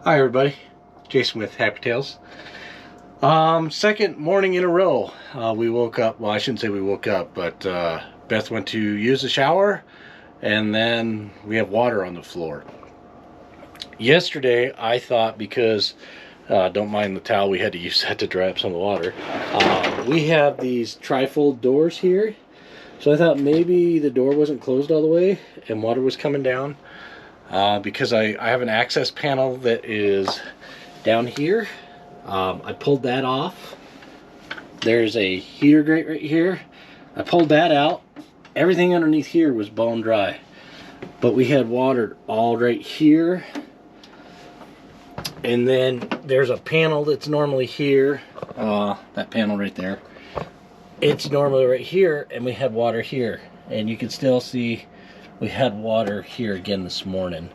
Hi everybody, Jason with Happy Tales. Second morning in a row, we woke up, well I shouldn't say we woke up, but Beth went to use the shower and then we have water on the floor. Yesterday I thought, because, don't mind the towel, we had to use that to dry up some of the water. We have these trifold doors here, so I thought maybe the door wasn't closed all the way and water was coming down. Because I have an access panel that is down here. I pulled that off. There's a heater grate right here. I pulled that out. Everything underneath here was bone dry, but we had water all right here. And then there's a panel that's normally here. That panel right there. It's normally right here, and we had water here. And you can still see we had water here again this morning.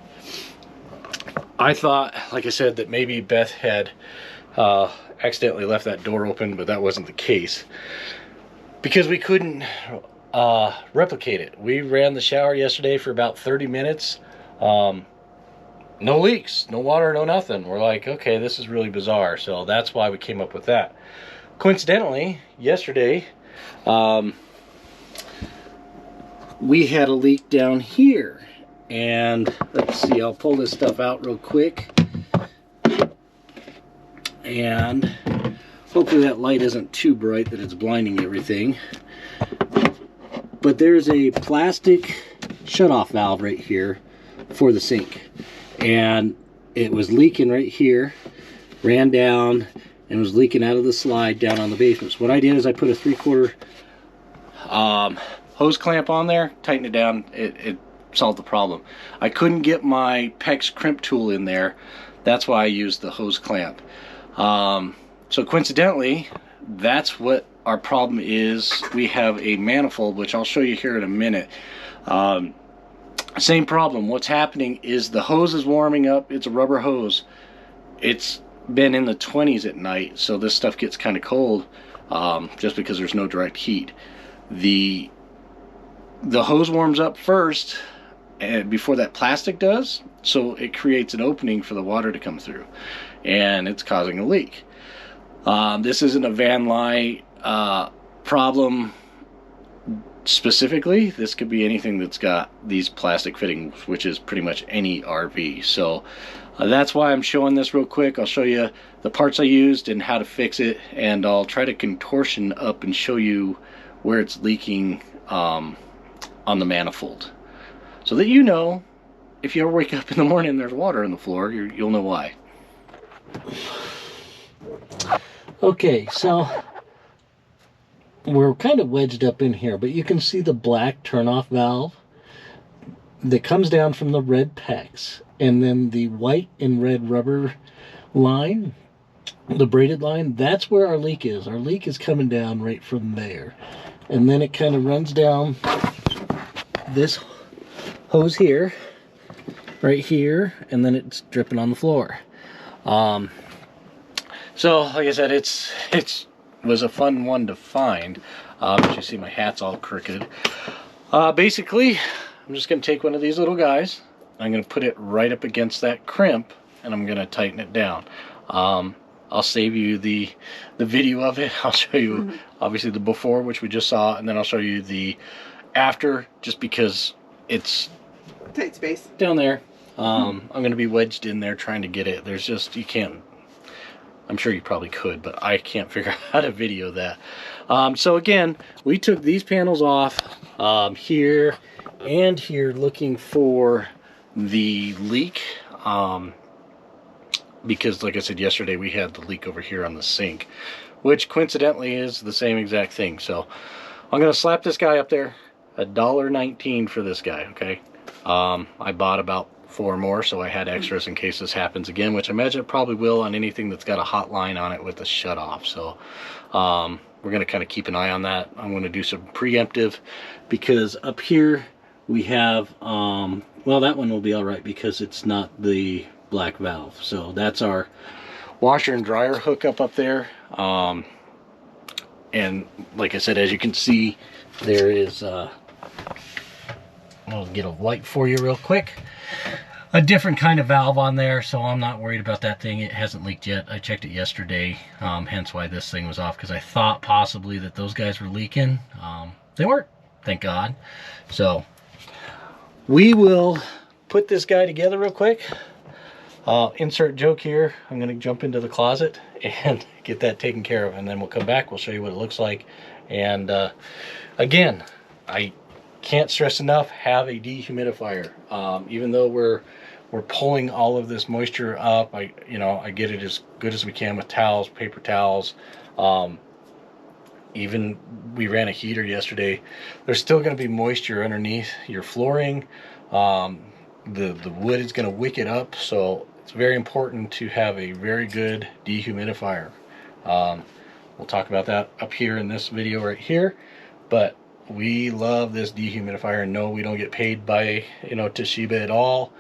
I thought, like I said, that maybe Beth had accidentally left that door open, but that wasn't the case. Because we couldn't replicate it. We ran the shower yesterday for about 30 minutes. No leaks, no water, no nothing. We're like, okay, this is really bizarre. So that's why we came up with that. Coincidentally, yesterday, we had a leak down here, and let's see, I'll pull this stuff out real quick, and hopefully that light isn't too bright that it's blinding everything. But there's a plastic shutoff valve right here for the sink, and it was leaking right here, ran down and was leaking out of the slide down on the basement. So what I did is I put a 3/4 hose clamp on there, tighten it down, it solved the problem. I couldn't get my PEX crimp tool in there, that's why I used the hose clamp. So coincidentally, that's what our problem is. We have a manifold, which I'll show you here in a minute. Same problem. What's happening is the hose is warming up. It's a rubber hose. It's been in the 20s at night, so this stuff gets kind of cold, just because there's no direct heat. The hose warms up first and before that plastic does, so it creates an opening for the water to come through, and it's causing a leak. This isn't a van light problem specifically. This could be anything that's got these plastic fittings, which is pretty much any RV. So that's why I'm showing this real quick. I'll show you the parts I used and how to fix it, and I'll try to contortion up and show you where it's leaking on the manifold, so that you know, if you ever wake up in the morning and there's water on the floor, you'll know why. Okay, so we're kind of wedged up in here, but you can see the black turnoff valve that comes down from the red PEX, and then the white and red rubber line, the braided line, that's where our leak is. Our leak is coming down right from there, and then it kind of runs down this hose here, right here, and then it's dripping on the floor. So like I said, it was a fun one to find. As you see, my hat's all crooked. Basically, I'm just going to take one of these little guys, I'm going to put it right up against that crimp, and I'm going to tighten it down. I'll save you the video of it. I'll show you obviously the before, which we just saw, and then I'll show you the after, just because it's tight space down there. I'm going to be wedged in there trying to get it. There's just, you can't, I'm sure you probably could, but I can't figure out how to video that. So again, we took these panels off here and here, looking for the leak, because like I said yesterday, we had the leak over here on the sink, which coincidentally is the same exact thing. So I'm going to slap this guy up there. $1.19 for this guy, okay? I bought about 4 more, so I had extras in case this happens again, which I imagine it probably will on anything that's got a hot line on it with a shut off. So we're going to kind of keep an eye on that. I'm going to do some preemptive, because up here we have, well, that one will be all right because it's not the black valve. So that's our washer and dryer hookup up there. And like I said, as you can see, there is I'll get a light for you real quick. a different kind of valve on there, so I'm not worried about that thing. It hasn't leaked yet. I checked it yesterday, hence why this thing was off, because I thought possibly that those guys were leaking. They weren't, thank God. So we will put this guy together real quick. Insert joke here. I'm going to jump into the closet and get that taken care of, and then we'll come back. We'll show you what it looks like. And again, I can't stress enough, have a dehumidifier. Even though we're pulling all of this moisture up, I get it as good as we can with towels, paper towels. Even we ran a heater yesterday. There's still going to be moisture underneath your flooring. The wood is going to wick it up, so it's very important to have a very good dehumidifier. We'll talk about that up here in this video right here, but we love this dehumidifier, and no, we don't get paid by Toshiba at all.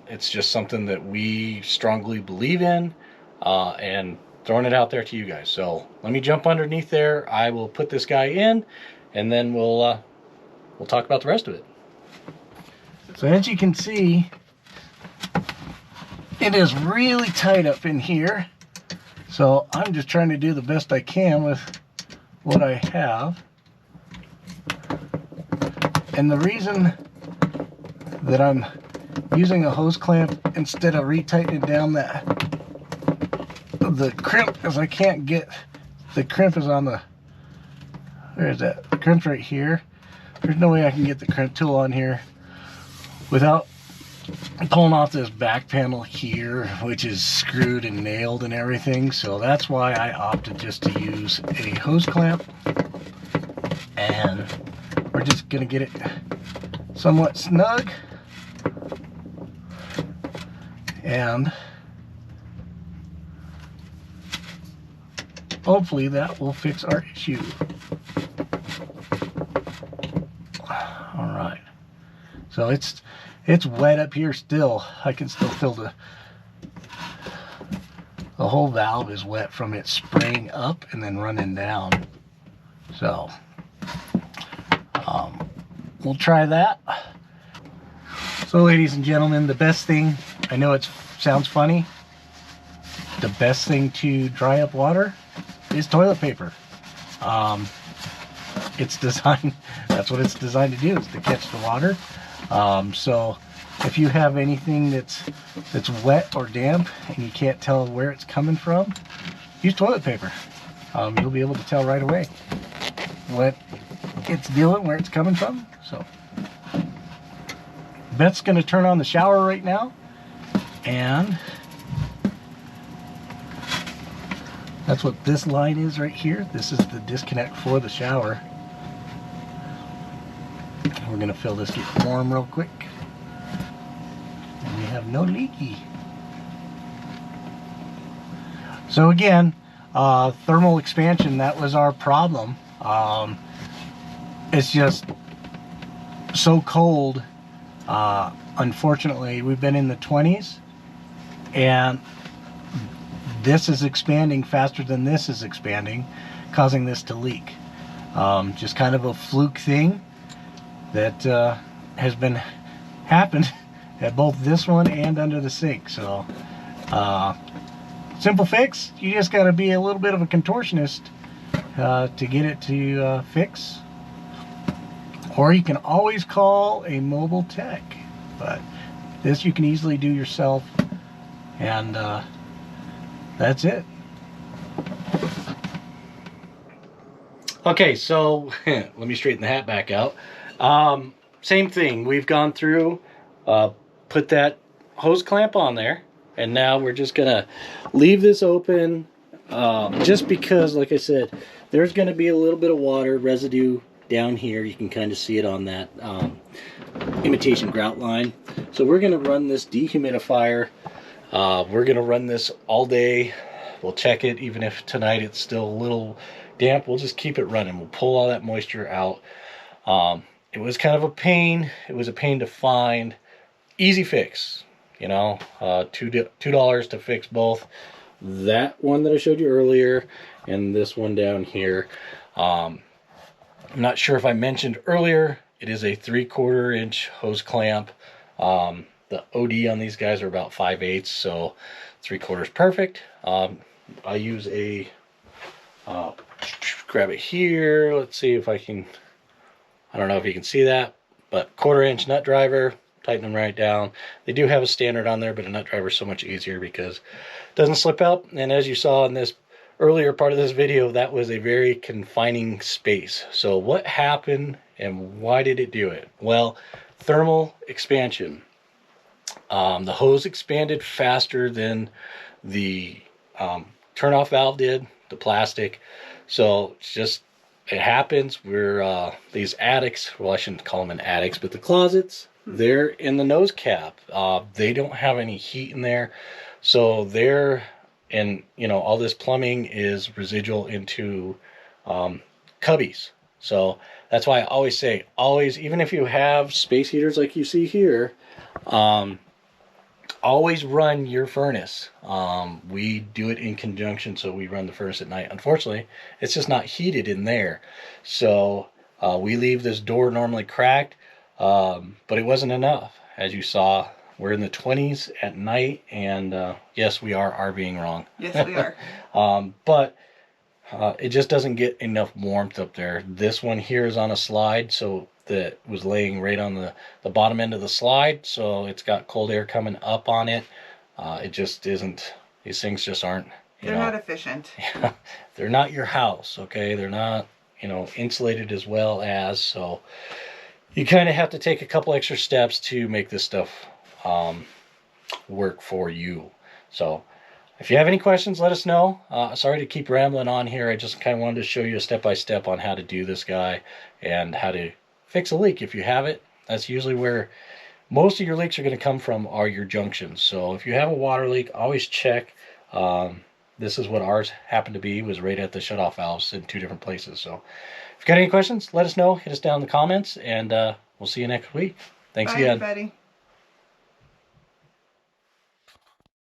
It's just something that we strongly believe in, and throwing it out there to you guys. So let me jump underneath there. I will put this guy in, and then we'll talk about the rest of it. So as you can see, it is really tight up in here. So I'm just trying to do the best I can with what I have. And the reason that I'm using a hose clamp instead of retightening down the crimp is I can't get, the crimp is on the, where is that? The crimp's right here. There's no way I can get the crimp tool on here without pulling off this back panel here, which is screwed and nailed and everything. So that's why I opted just to use a hose clamp, and we're just gonna get it somewhat snug, and hopefully that will fix our issue. All right, so it's wet up here still. I can still feel the whole valve is wet from it spraying up and then running down. So we'll try that. So ladies and gentlemen, the best thing, I know it sounds funny, the best thing to dry up water is toilet paper. It's designed, that's what it's designed to do, is to catch the water. So if you have anything that's wet or damp and you can't tell where it's coming from, use toilet paper. You'll be able to tell right away what it's doing, where it's coming from. So Beth's going to turn on the shower right now, and that's what this line is right here. This is the disconnect for the shower. We're going to fill this, get warm real quick. And we have no leaky. So again, thermal expansion, that was our problem. It's just so cold. Unfortunately, we've been in the 20s, and this is expanding faster than this is expanding, causing this to leak. Just kind of a fluke thing that has been happened at both this one and under the sink. So simple fix, you just got to be a little bit of a contortionist to get it to fix, or you can always call a mobile tech, but this you can easily do yourself, and that's it. Okay, so let me straighten the hat back out. Same thing, we've gone through, put that hose clamp on there, and now we're just gonna leave this open, just because, like I said, there's gonna be a little bit of water residue down here. You can kind of see it on that imitation grout line. So we're gonna run this dehumidifier. We're gonna run this all day. We'll check it, even if tonight it's still a little damp, we'll just keep it running. We'll pull all that moisture out. It was kind of a pain. It was a pain to find. Easy fix, you know, $2 to fix both that one that I showed you earlier and this one down here. I'm not sure if I mentioned earlier, it is a 3/4 inch hose clamp. The OD on these guys are about 5/8, so 3/4 perfect. I use a, grab it here. Let's see if I can, I don't know if you can see that, but 1/4 nut driver, tighten them right down. They do have a standard on there, but a nut driver is so much easier because it doesn't slip out. And as you saw in this earlier part of this video, that was a very confining space. So what happened and why did it do it? Well, thermal expansion. The hose expanded faster than the turnoff valve did, the plastic. So it's just, it happens. We're these attics, well, I shouldn't call them attics, but the closets, they're in the nose cap. They don't have any heat in there, so they're, and you know, all this plumbing is residual into cubbies. So that's why I always say, always, even if you have space heaters like you see here, always run your furnace. We do it in conjunction, so we run the furnace at night. Unfortunately, it's just not heated in there. So we leave this door normally cracked, but it wasn't enough. As you saw, we're in the 20s at night, and yes, we are being wrong. Yes, we are. But it just doesn't get enough warmth up there. This one here is on a slide, so that was laying right on the bottom end of the slide, so it's got cold air coming up on it. It just isn't, these things just aren't, they're not efficient. Yeah, they're not your house, okay? They're not, you know, insulated as well as, so you kind of have to take a couple extra steps to make this stuff work for you. So if you have any questions, let us know. Sorry to keep rambling on here. I just kind of wanted to show you a step-by-step on how to do this guy and how to fix a leak if you have it. That's usually where most of your leaks are going to come from, are your junctions. So if you have a water leak, always check. This is what ours happened to be, was right at the shutoff valves in 2 different places. So if you've got any questions, let us know. Hit us down in the comments, and we'll see you next week. Thanks Bye, again. everybody.